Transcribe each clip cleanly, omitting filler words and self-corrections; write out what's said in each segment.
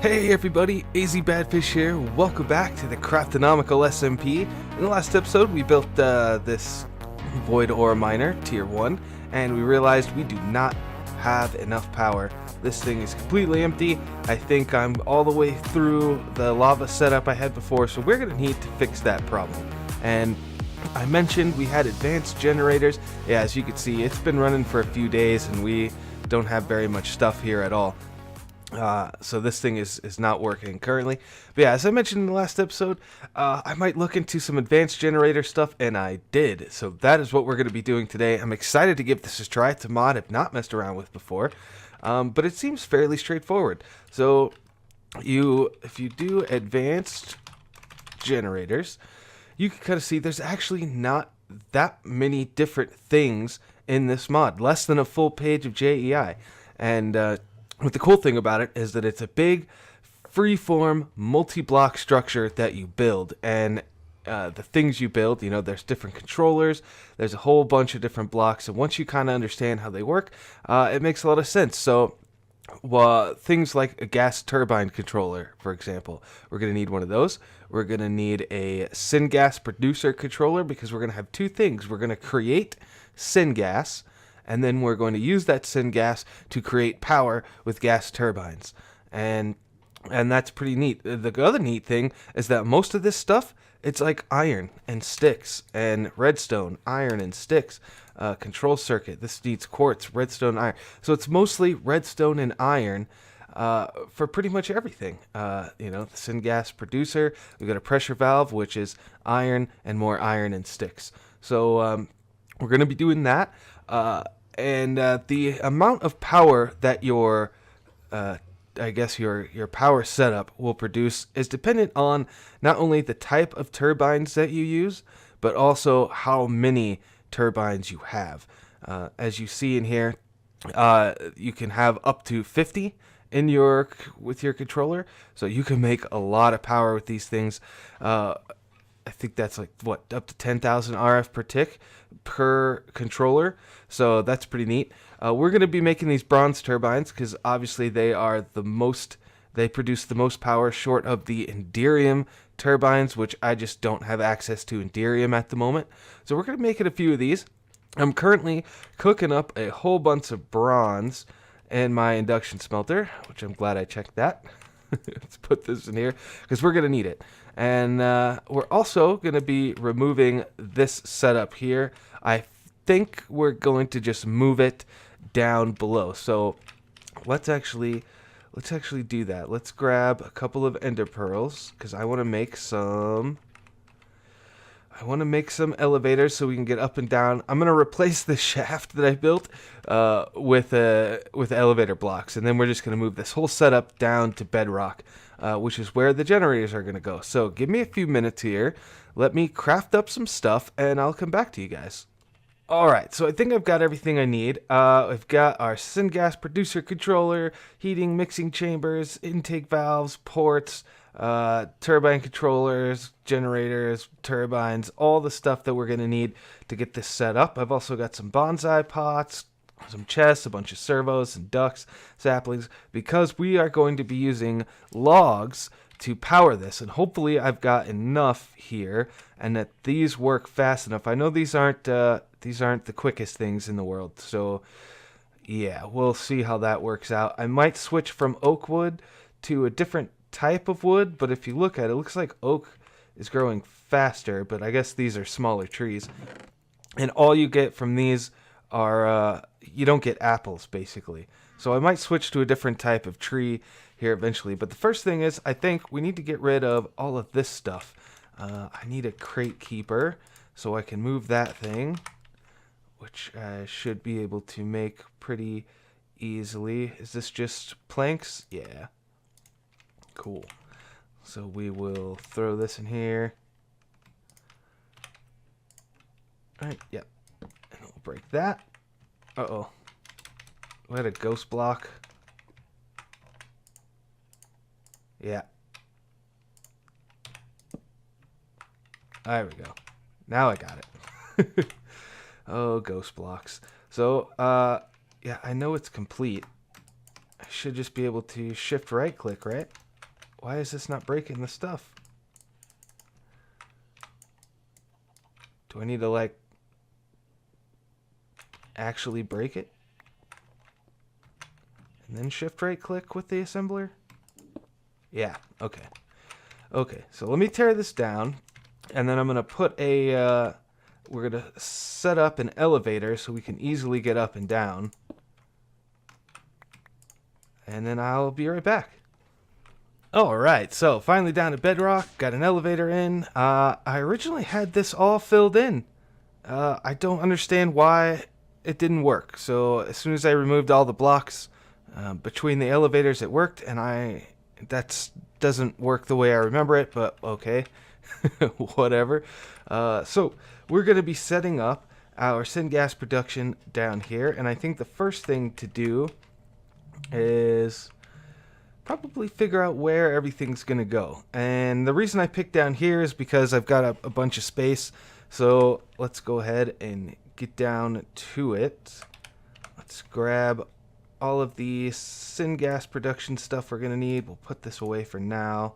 Hey everybody, AZ Badfish here. Welcome back to the Craftinomical SMP. In the last episode, we built this Void Ore Miner, Tier 1, and we realized we do not have enough power. This thing is completely empty. I think I'm all the way through the lava setup I had before, so we're going to need to fix that problem. And I mentioned we had advanced generators. Yeah, as you can see, it's been running for a few days, and we don't have very much stuff here at all. So this thing is not working currently. But yeah, as I mentioned in the last episode, I might look into some advanced generator stuff, and I did. So that is what we're going to be doing today. I'm excited to give this a try. It's a mod I've not messed around with before, but it seems fairly straightforward. So if you do advanced generators, you can kind of see there's actually not that many different things in this mod. Less than a full page of JEI. And but the cool thing about it is that it's a big, free-form, multi-block structure that you build. And the things you build, you know, there's different controllers, there's a whole bunch of different blocks. And once you kind of understand how they work, it makes a lot of sense. So things like a gas turbine controller, for example, we're going to need one of those. We're going to need a syngas producer controller because we're going to have two things. We're going to create syngas, and then we're going to use that syngas to create power with gas turbines. And that's pretty neat. The other neat thing is that most of this stuff, it's like iron and sticks and redstone, iron and sticks. Control circuit, this needs quartz, redstone, iron. So it's mostly redstone and iron for pretty much everything. You know, the syngas producer, we've got a pressure valve, which is iron and more iron and sticks. So we're going to be doing that. And the amount of power that your power setup will produce is dependent on not only the type of turbines that you use, but also how many turbines you have. As you see in here, you can have up to 50 in with your controller, so you can make a lot of power with these things. I think that's like up to 10,000 RF per tick per controller, so that's pretty neat. We're going to be making these bronze turbines because obviously they produce the most power short of the Enderium turbines, which I just don't have access to Enderium at the moment. So we're going to make it a few of these. I'm currently cooking up a whole bunch of bronze in my induction smelter, which I'm glad I checked that. Let's put this in here because we're going to need it. And we're also going to be removing this setup here. I think we're going to just move it down below. So let's actually do that. Let's grab a couple of ender pearls because I want to make some elevators so we can get up and down. I'm going to replace the shaft that I built with elevator blocks, and then we're just going to move this whole setup down to bedrock, which is where the generators are going to go. So give me a few minutes here. Let me craft up some stuff, and I'll come back to you guys. Alright, so I think I've got everything I need. I've got our syngas producer controller, heating, mixing chambers, intake valves, ports, turbine controllers, generators, turbines, all the stuff that we're going to need to get this set up. I've also got some bonsai pots, some chests, a bunch of servos and ducks, saplings, because we are going to be using logs to power this, and hopefully I've got enough here and that these work fast enough. I know these aren't the quickest things in the world, so yeah, we'll see how that works out. I might switch from oak wood to a different type of wood, but if you look at it, it looks like oak is growing faster, but I guess these are smaller trees. And all you get from these are, you don't get apples, basically. So I might switch to a different type of tree here eventually. But the first thing is, I think we need to get rid of all of this stuff. I need a crate keeper so I can move that thing, which I should be able to make pretty easily. Is this just planks? Yeah. Cool. So we will throw this in here. Alright, yep. And we'll break that. Uh-oh. We had a ghost block. Yeah. There we go. Now I got it. Oh, ghost blocks. So, yeah, I know it's complete. I should just be able to shift right click, right? Why is this not breaking the stuff? Do I need to, like, actually break it? And then shift right click with the assembler? Yeah, okay. Okay, so let me tear this down, and then I'm going to put a, we're going to set up an elevator so we can easily get up and down. And then I'll be right back. Alright, so finally down to bedrock, got an elevator in. I originally had this all filled in. I don't understand why it didn't work. So as soon as I removed all the blocks between the elevators, it worked, and that doesn't work the way I remember it, but okay. Whatever. So we're going to be setting up our syngas production down here, and I think the first thing to do is probably figure out where everything's going to go. And the reason I picked down here is because I've got a bunch of space. So let's go ahead and get down to it. Let's grab all of the syngas production stuff we're going to need. We'll put this away for now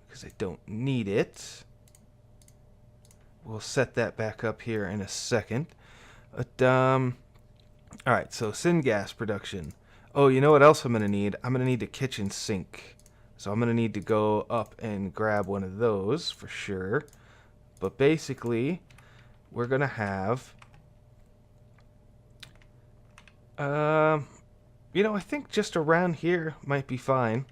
because I don't need it. We'll set that back up here in a second. But, alright, so syngas production. Oh, you know what else I'm going to need? I'm going to need a kitchen sink. So I'm going to need to go up and grab one of those for sure. But basically, we're going to have... you know, I think just around here might be fine.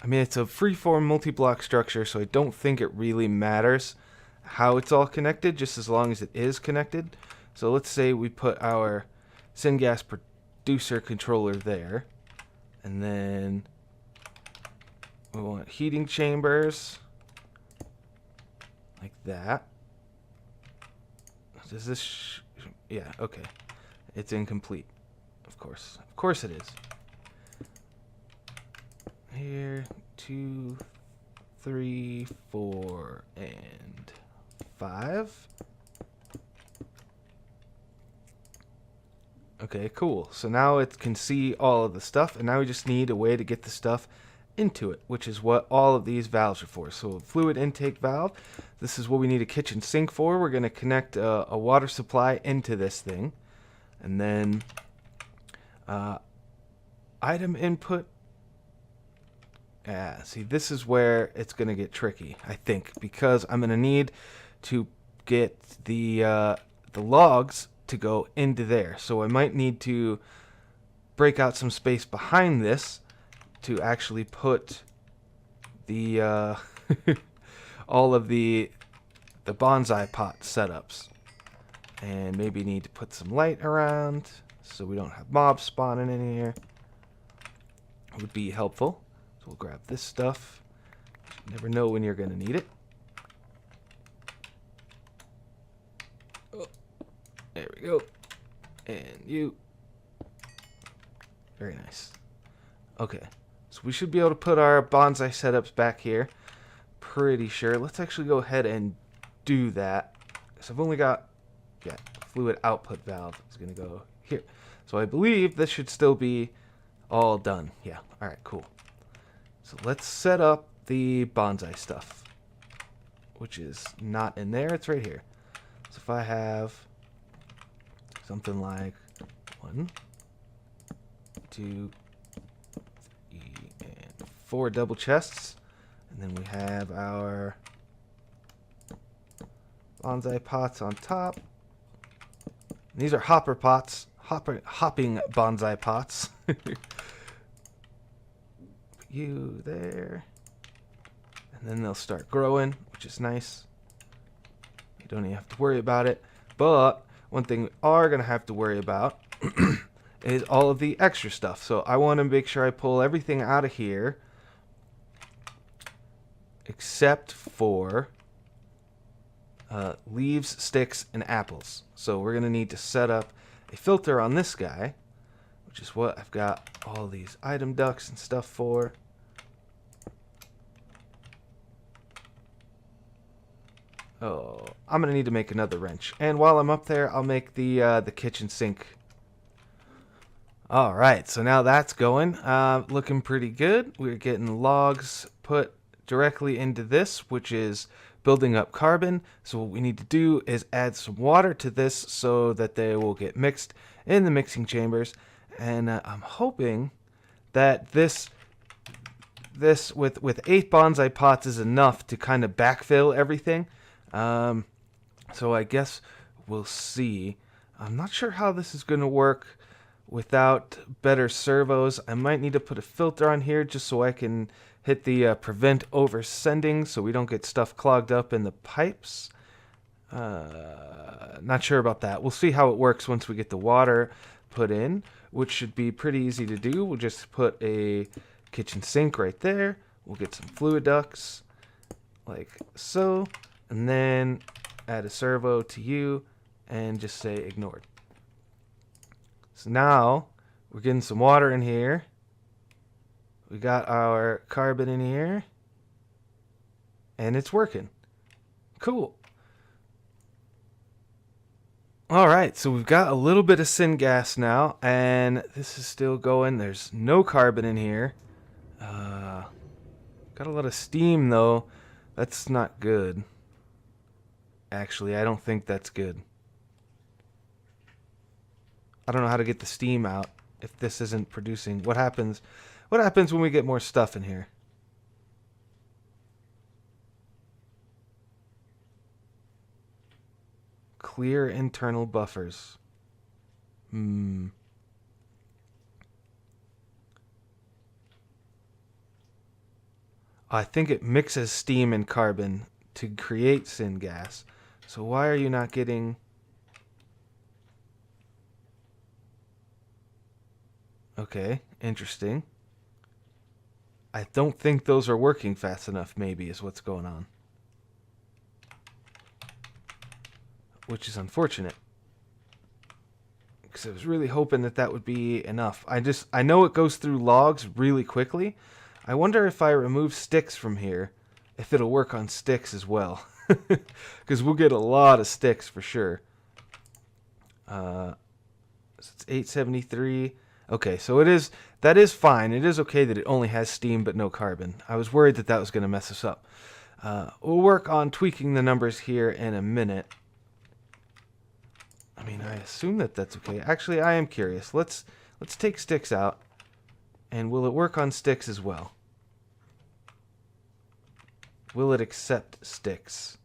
I mean, it's a freeform multi-block structure, so I don't think it really matters how it's all connected, just as long as it is connected. So let's say we put our syngas producer controller there, and then we want heating chambers like that. Does this yeah, okay, it's incomplete. Of course it is. Here, 2, 3, 4, and 5. Okay, cool. So now it can see all of the stuff, and now we just need a way to get the stuff into it, which is what all of these valves are for. So fluid intake valve, this is what we need a kitchen sink for. We're going to connect a water supply into this thing. And then item input. See, this is where it's going to get tricky, I think, because I'm going to need to get the logs to go into there. So I might need to break out some space behind this to actually put the all of the bonsai pot setups, and maybe need to put some light around so we don't have mobs spawning in here. It would be helpful. So we'll grab this stuff. You never know when you're going to need it. Oh, there we go. And you. Very nice. Okay. So we should be able to put our bonsai setups back here. Pretty sure. Let's actually go ahead and do that. So I've only got, yeah, fluid output valve is going to go here. So I believe this should still be all done. Yeah. All right, cool. So let's set up the bonsai stuff, which is not in there. It's right here. So if I have something like 1, 2, 3, and 4 double chests, and then we have our bonsai pots on top. And these are hopper pots, hopping bonsai pots. You there, and then they'll start growing, which is nice. You don't even have to worry about it. But one thing we are going to have to worry about is all of the extra stuff. So I want to make sure I pull everything out of here except for leaves, sticks, and apples. So we're going to need to set up a filter on this guy, which is what I've got all these item ducts and stuff for. Oh, I'm going to need to make another wrench. And while I'm up there, I'll make the kitchen sink. All right, so now that's going. Looking pretty good. We're getting logs put directly into this, which is building up carbon. So what we need to do is add some water to this so that they will get mixed in the mixing chambers. And I'm hoping that this with 8 bonsai pots is enough to kind of backfill everything. So I guess we'll see. I'm not sure how this is going to work without better servos. I might need to put a filter on here just so I can hit the prevent oversending so we don't get stuff clogged up in the pipes. Not sure about that. We'll see how it works once we get the water put in, which should be pretty easy to do. We'll just put a kitchen sink right there. We'll get some fluid ducts like so, and then add a servo to you and just say ignored. So now we're getting some water in here. We got our carbon in here. And it's working. Cool. Alright, so we've got a little bit of syngas now. And this is still going. There's no carbon in here. Got a lot of steam though. That's not good. Actually, I don't think that's good. I don't know how to get the steam out if this isn't producing. What happens when we get more stuff in here? Clear internal buffers. I think it mixes steam and carbon to create syngas. So why are you not getting... Okay, interesting. I don't think those are working fast enough, maybe, is what's going on. Which is unfortunate. Because I was really hoping that that would be enough. I know it goes through logs really quickly. I wonder if I remove sticks from here, if it'll work on sticks as well. Because we'll get a lot of sticks for sure. So it's 873. Okay, so that is fine. It is okay that it only has steam but no carbon. I was worried that that was going to mess us up. We'll work on tweaking the numbers here in a minute. I mean, I assume that that's okay. Actually, I am curious. Let's take sticks out. And will it work on sticks as well? Will it accept sticks?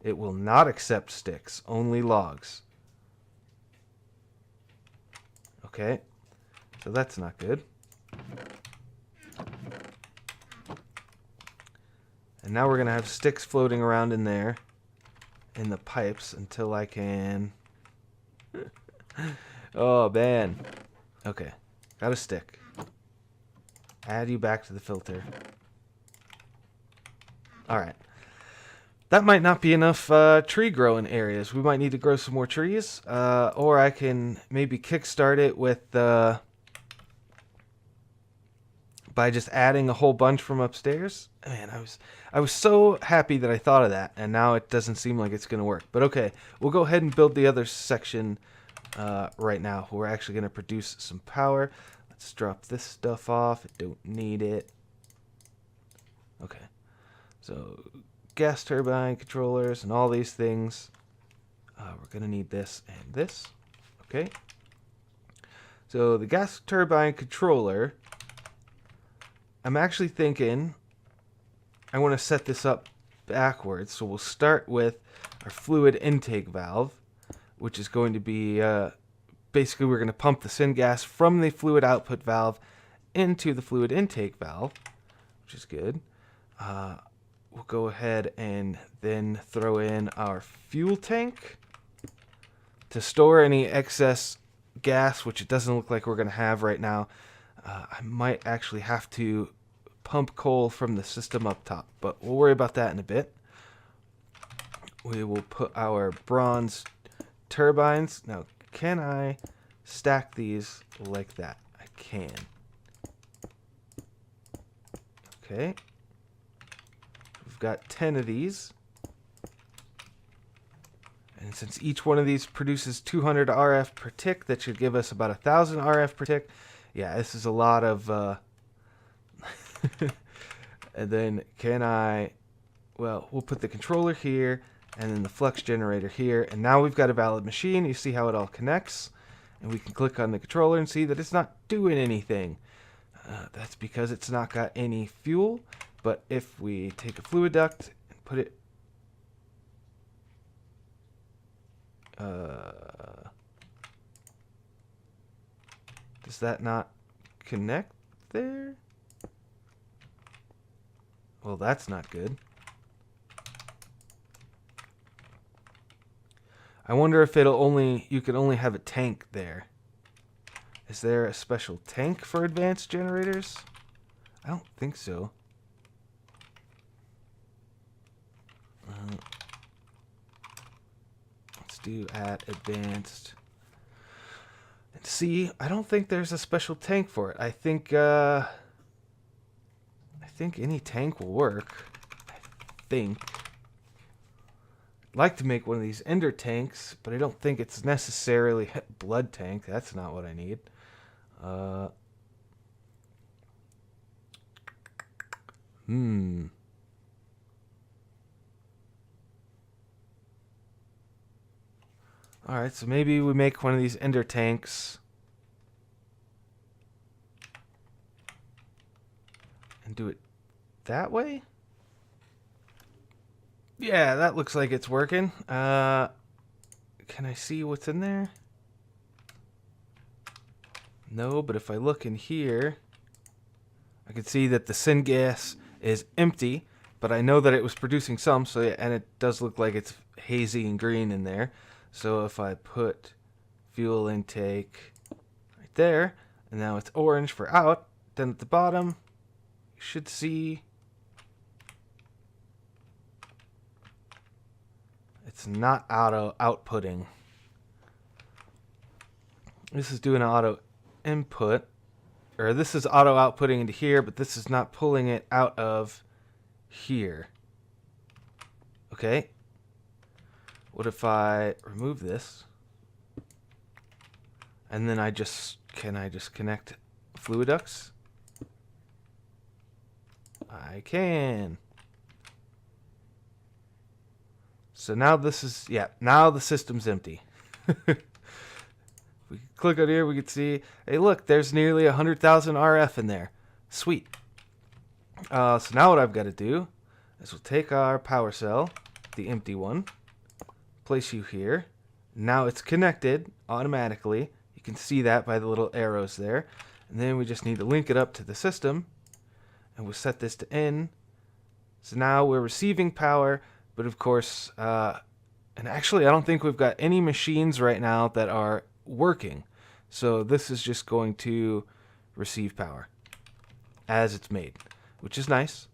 It will not accept sticks, only logs. Okay, so that's not good. And now we're going to have sticks floating around in there, in the pipes, until I can... Oh, man. Okay, got a stick. Add you back to the filter. Alright. That might not be enough tree growing areas. We might need to grow some more trees. Or I can maybe kickstart it with... by just adding a whole bunch from upstairs. Man, I was so happy that I thought of that. And now it doesn't seem like it's going to work. But okay, we'll go ahead and build the other section right now. We're actually going to produce some power. Let's drop this stuff off. I don't need it. Okay. So... gas turbine controllers and all these things. We're going to need this and this. Okay. So the gas turbine controller, I'm actually thinking I want to set this up backwards. So we'll start with our fluid intake valve, which is going to be basically we're going to pump the syngas from the fluid output valve into the fluid intake valve, which is good. We'll go ahead and then throw in our fuel tank to store any excess gas, which it doesn't look like we're going to have right now. I might actually have to pump coal from the system up top, but we'll worry about that in a bit. We will put our bronze turbines. Now, can I stack these like that? I can. Okay. We've got 10 of these. And And since each one of these produces 200 RF per tick, that should give us about 1,000 RF per tick. Yeah, this is a lot of... and then can I... Well, we'll put the controller here, and then the flux generator here. And now we've got a valid machine. You see how it all connects. And we can click on the controller and see that it's not doing anything. That's because it's not got any fuel. But if we take a fluid duct and put it... does that not connect there? Well, that's not good. I wonder if you can only have a tank there. Is there a special tank for advanced generators? I don't think so. Let's do at advanced. And see, I don't think there's a special tank for it. I think any tank will work. I think. I'd like to make one of these ender tanks, but I don't think it's necessarily blood tank. That's not what I need. Alright, so maybe we make one of these ender tanks. And do it that way? Yeah, that looks like it's working. Can I see what's in there? No, but if I look in here, I can see that the syngas is empty, but I know that it was producing some, so yeah, and it does look like it's hazy and green in there. So if I put fuel intake right there, and now it's orange for out, then at the bottom, you should see it's not auto outputting. This is doing auto input, or this is auto outputting into here, but this is not pulling it out of here. Okay. What if I remove this? And then can I just connect fluid ducts? I can. So now this is, yeah, now the system's empty. We click on here, we can see, hey look, there's nearly 100,000 RF in there. Sweet. So now what I've got to do is we'll take our power cell, the empty one, place you here. Now it's connected automatically. You can see that by the little arrows there. And then we just need to link it up to the system. And we'll set this to N. So now we're receiving power, but of course, and actually I don't think we've got any machines right now that are working. So this is just going to receive power as it's made, which is nice.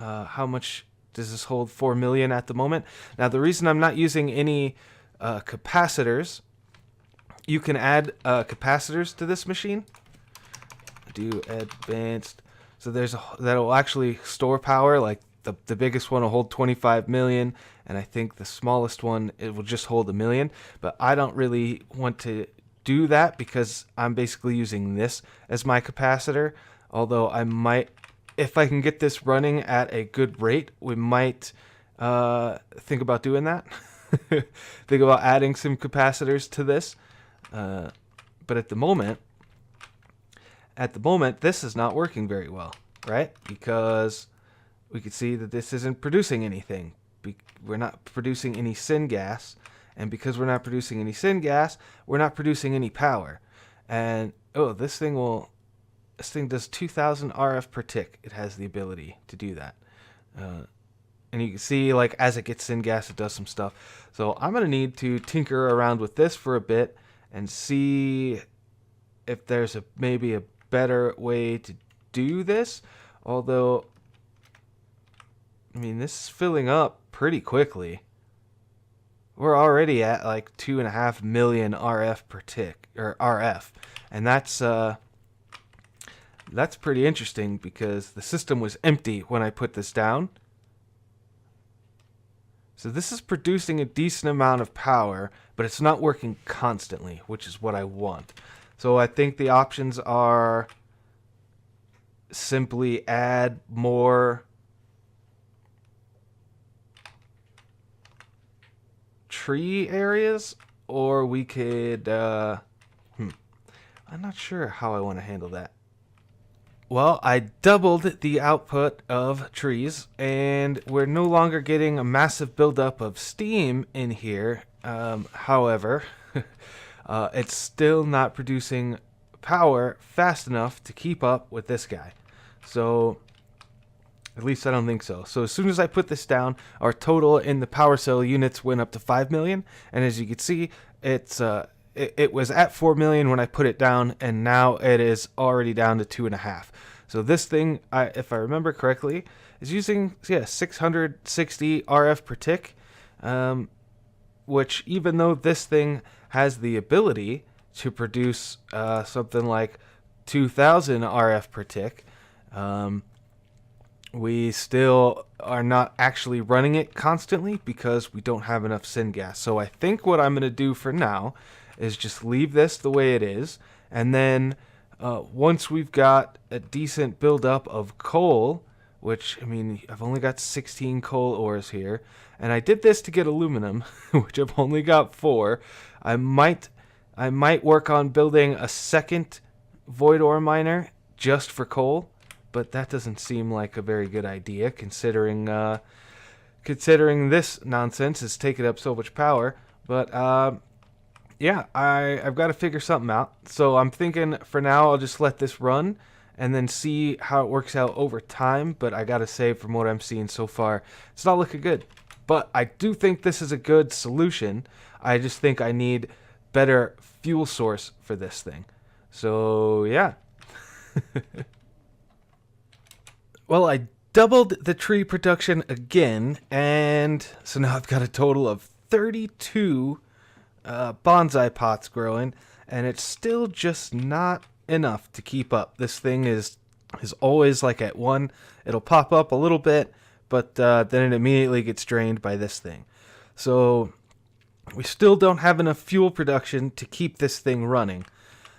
How much does this hold? 4 million at the moment. Now the reason I'm not using any capacitors, you can add capacitors to this machine. Do advanced. So that'll actually store power. Like the biggest one will hold 25 million, and I think the smallest one, it will just hold 1 million. But I don't really want to do that because I'm basically using this as my capacitor. Although I might, if I can get this running at a good rate, we might think about doing that. Think about adding some capacitors to this. But at the moment, this is not working very well, right? Because we can see that this isn't producing anything. We're not producing any syngas, and because we're not producing any syngas, we're not producing any power. And oh, this thing does 2,000 RF per tick. It has the ability to do that. And you can see, like, as it gets syngas, it does some stuff. So I'm gonna need to tinker around with this for a bit and see if there's maybe a better way to do this. Although, I mean, this is filling up pretty quickly. We're already at like 2.5 million RF per tick, or RF, and that's pretty interesting because the system was empty when I put this down. So this is producing a decent amount of power, but it's not working constantly, which is what I want. So I think the options are simply add more tree areas, or we could I'm not sure how I want to handle that. Well, I doubled the output of trees, and we're no longer getting a massive buildup of steam in here. However, it's still not producing power fast enough to keep up with this guy. So, at least I don't think so. So as soon as I put this down, our total in the power cell units went up to 5 million. And as you can see, it was at 4 million when I put it down, and now it is already down to 2.5. So this thing, if I remember correctly, is using 660 RF per tick, which even though this thing has the ability to produce something like 2000 RF per tick, we still are not actually running it constantly because we don't have enough syngas. So I think what I'm going to do for now is just leave this the way it is, and then once we've got a decent buildup of coal, which, I mean, I've only got 16 coal ores here, and I did this to get aluminum, which I've only got 4. I might work on building a second void ore miner just for coal, but that doesn't seem like a very good idea considering this nonsense is taking up so much power. But yeah, I've got to figure something out. So I'm thinking for now I'll just let this run and then see how it works out over time. But I got to say, from what I'm seeing so far, it's not looking good. But I do think this is a good solution. I just think I need better fuel source for this thing. So yeah. Well, I doubled the tree production again, and so now I've got a total of 32 bonsai pots growing, and it's still just not enough to keep up. This thing is always like at 1. It'll pop up a little bit, but then it immediately gets drained by this thing. So we still don't have enough fuel production to keep this thing running.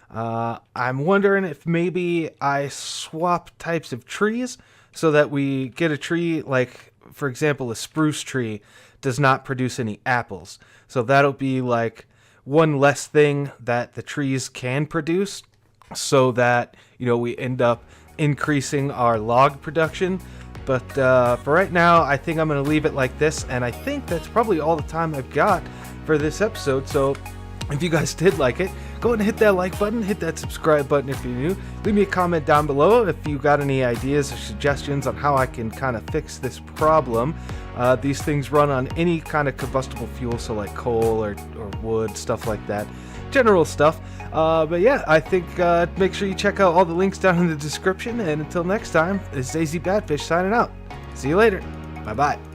I'm wondering if maybe I swap types of trees so that we get a tree like, for example, a spruce tree does not produce any apples. So that'll be like one less thing that the trees can produce, so that, you know, we end up increasing our log production. But for right now, I think I'm going to leave it like this, and I think that's probably all the time I've got for this episode. So if you guys did like it, go ahead and hit that like button, hit that subscribe button if you're new. Leave me a comment down below if you got any ideas or suggestions on how I can kind of fix this problem. These things run on any kind of combustible fuel, so like coal or wood, stuff like that. General stuff. But yeah, I think make sure you check out all the links down in the description. And until next time, this is AZ Badfish signing out. See you later. Bye-bye.